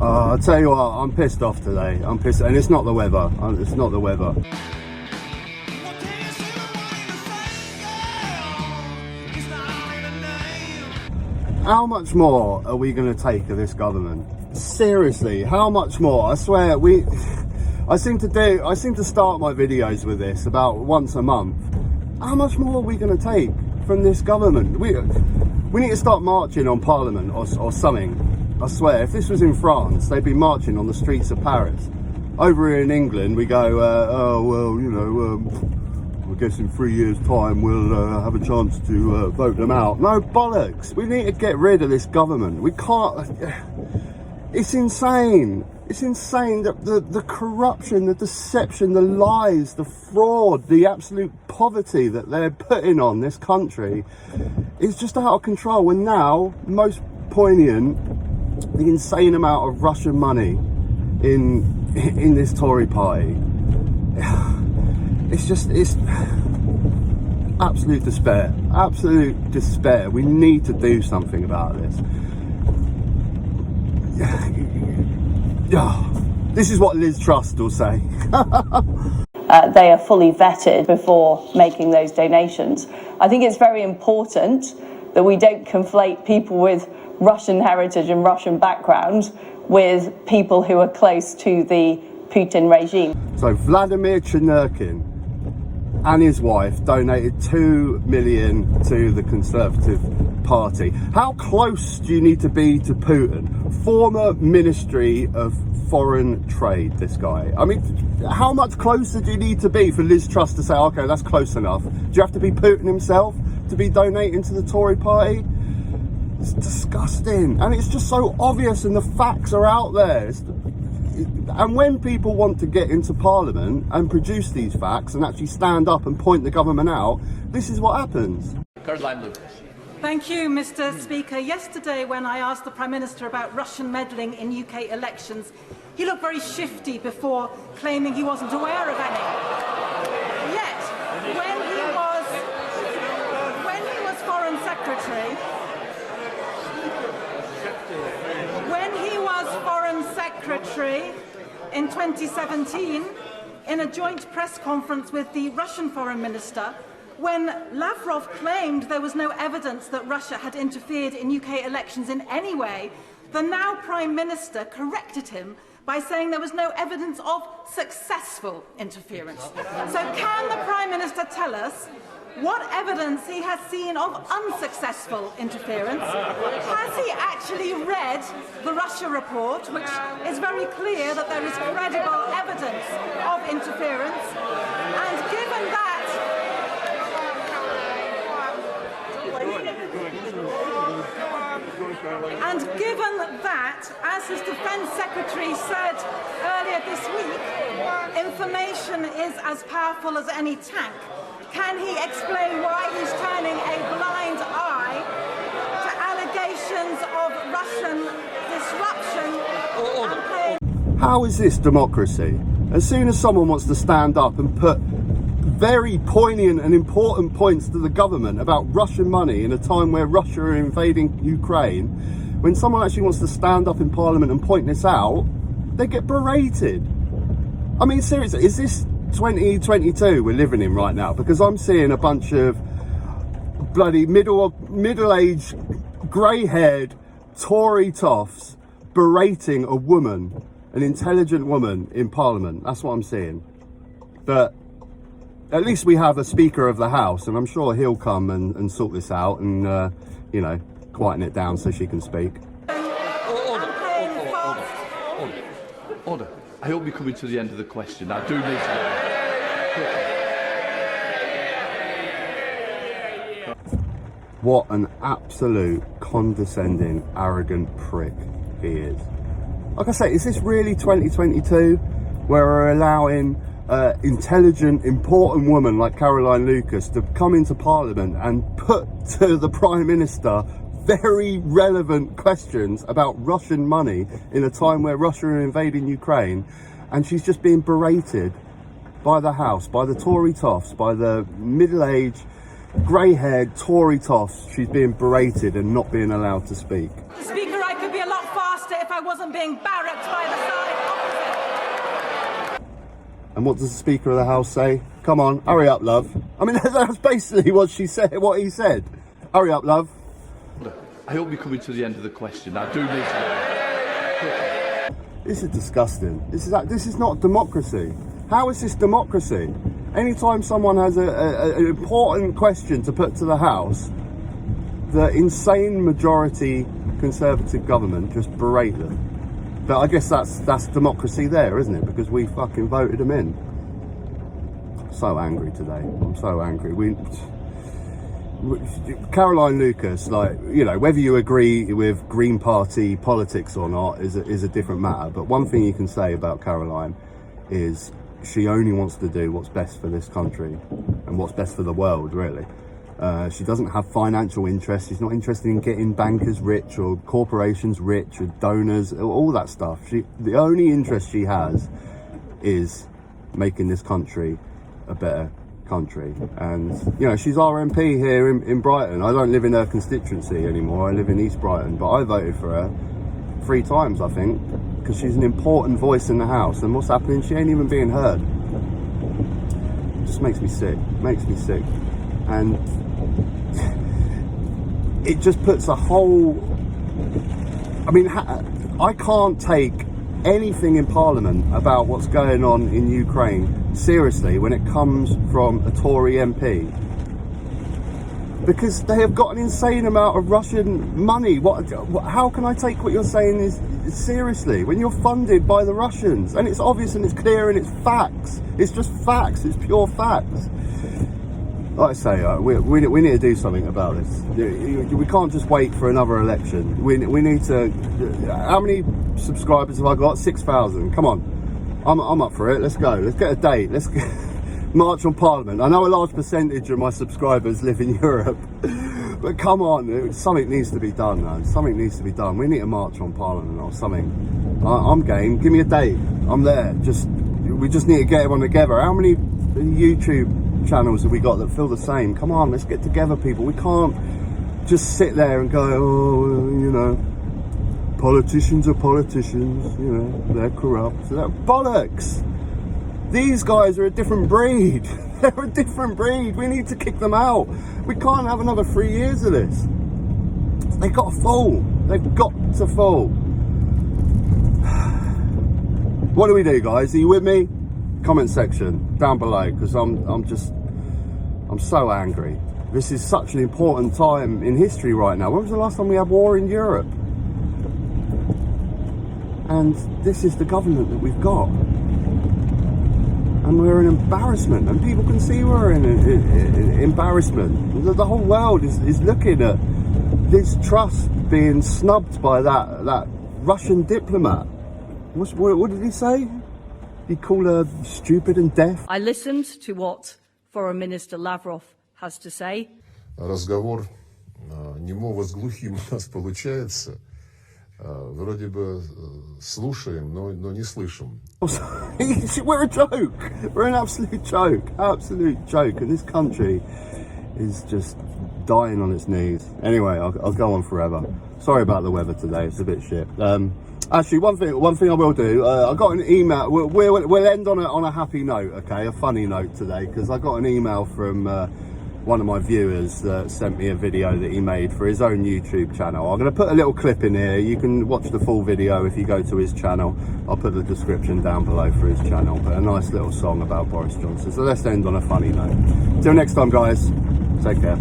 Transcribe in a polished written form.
I'll tell you what, I'm pissed off today. I'm pissed, and it's not the weather. It's not the weather. How much more are we going to take of this government? Seriously, how much more? I swear, I seem to start my videos with this about once a month. How much more are we going to take from this government? We need to start marching on Parliament or something. I swear, if this was in France, they'd be marching on the streets of Paris. Over here in England, we go, oh, well, you know, I guess in 3 years' time we'll have a chance to vote them out. No bollocks. We need to get rid of this government. We can't. It's insane. It's insane that the corruption, the deception, the lies, the fraud, the absolute poverty that they're putting on this country is just out of control. And now, most poignant, the insane amount of Russian money in this Tory party. It's absolute despair. Absolute despair. We need to do something about this. This is what Liz Truss will say. They are fully vetted before making those donations. I think it's very important that we don't conflate people with Russian heritage and Russian background with people who are close to the Putin regime. So Vladimir Chemukhin and his wife donated 2 million to the Conservative Party. How close do you need to be to Putin? Former Ministry of Foreign Trade, this guy. I mean, how much closer do you need to be for Liz Truss to say, okay, that's close enough? Do you have to be Putin himself to be donating to the Tory party? It's disgusting. And it's just so obvious, and the facts are out there. And when people want to get into Parliament and produce these facts and actually stand up and point the government out, this is what happens. Thank you, Mr. Speaker. Yesterday, when I asked the Prime Minister about Russian meddling in UK elections, he looked very shifty before claiming he wasn't aware of any. Yet, when he was Foreign Secretary, in 2017, in a joint press conference with the Russian Foreign Minister, when Lavrov claimed there was no evidence that Russia had interfered in UK elections in any way, the now Prime Minister corrected him by saying there was no evidence of successful interference. So can the Prime Minister tell us what evidence he has seen of unsuccessful interference? Has he actually read the Russia report, which is very clear that there is credible evidence of interference? And given that, as his Defence Secretary said earlier this week, information is as powerful as any tank, can he explain why he's turning a blind eye to allegations of Russian disruption? How is this democracy? As soon as someone wants to stand up and put very poignant and important points to the government about Russian money in a time where Russia are invading Ukraine, when someone actually wants to stand up in Parliament and point this out, they get berated. I mean, seriously, is this 2022 we're living in right now? Because I'm seeing a bunch of bloody middle-aged, grey-haired Tory toffs berating a woman, an intelligent woman in Parliament. That's what I'm seeing. But at least we have a Speaker of the House, and I'm sure he'll come and sort this out and, you know, quieten it down so she can speak. Order. I hope we're coming to the end of the question. I do need to... What an absolute condescending, arrogant prick he is. Like I say, is this really 2022 where we're allowing intelligent, important woman like Caroline Lucas to come into Parliament and put to the Prime Minister very relevant questions about Russian money in a time where Russia are invading Ukraine, and she's just being berated by the House, by the Tory toffs, by the middle-aged, grey-haired Tory toffs? She's being berated and not being allowed to speak. Speaker, I could be a lot faster if I I wasn't being barracked by the side opposite. And what does the Speaker of the House say? Come on, hurry up, love. I mean, that's basically what she said, what he said. Hurry up, love. I hope you're coming to the end of the question. I do need to... This is disgusting. This is not democracy. How is this democracy? Anytime someone has an important question to put to the House, the insane majority Conservative government just berate them. But I guess that's democracy there, isn't it? Because we fucking voted them in. I'm so angry today. I'm so angry. Caroline Lucas, like, you know, whether you agree with Green Party politics or not is a different matter. But one thing you can say about Caroline is she only wants to do what's best for this country and what's best for the world, really. She doesn't have financial interests. She's not interested in getting bankers rich or corporations rich or donors, all that stuff. The only interest she has is making this country a better country. And, you know, she's our MP here in Brighton. I don't live in her constituency anymore. I live in East Brighton, but I voted for her 3 times, I think, because she's an important voice in the House. And what's happening? She ain't even being heard. It just makes me sick. And it just puts a whole... I mean, I can't take anything in Parliament about what's going on in Ukraine seriously when it comes from a Tory MP, because they have got an insane amount of Russian money. How can I take what you're saying is seriously when you're funded by the Russians? And it's obvious and it's clear and it's facts. It's just facts. It's pure facts. Like I say, we need to do something about this. We can't just wait for another election. We need to... How many subscribers have I got? 6,000. Come on. I'm up for it. Let's go. Let's get a date. Let's march on Parliament. I know a large percentage of my subscribers live in Europe. But come on. Something needs to be done, man. Something needs to be done. We need to march on Parliament or something. I'm game. Give me a date. I'm there. We just need to get everyone together. How many YouTube channels have we got that feel the same? Come on, let's get together, people. We can't just sit there and go, oh, you know, politicians are politicians, you know, they're corrupt. They're bollocks. These guys are a different breed. They're a different breed. We need to kick them out. We can't have another 3 years of this. They've got to fall. They've got to fall. What do we do, guys? Are you with me? Comment section down below, because I'm so angry. This is such an important time in history right now. When was the last time we had war in Europe? And this is the government that we've got, and we're an embarrassment, and people can see we're in embarrassment. The whole world is looking at Liz Truss being snubbed by that Russian diplomat. What did he say? He called her stupid and deaf. I listened to what Foreign Minister Lavrov has to say. Разговор немого с глухим у нас получается. Вроде бы слушаем, но не слышим. We're a joke. We're an absolute joke. Absolute joke. And this country is just dying on its knees. Anyway, I'll go on forever. Sorry about the weather today. It's a bit shit. Actually, one thing I will do. I got an email. We'll end on a happy note, okay? A funny note today, because I got an email from one of my viewers that sent me a video that he made for his own YouTube channel. I'm going to put a little clip in here. You can watch the full video if you go to his channel. I'll put the description down below for his channel. But a nice little song about Boris Johnson. So let's end on a funny note. Till next time, guys. Take care.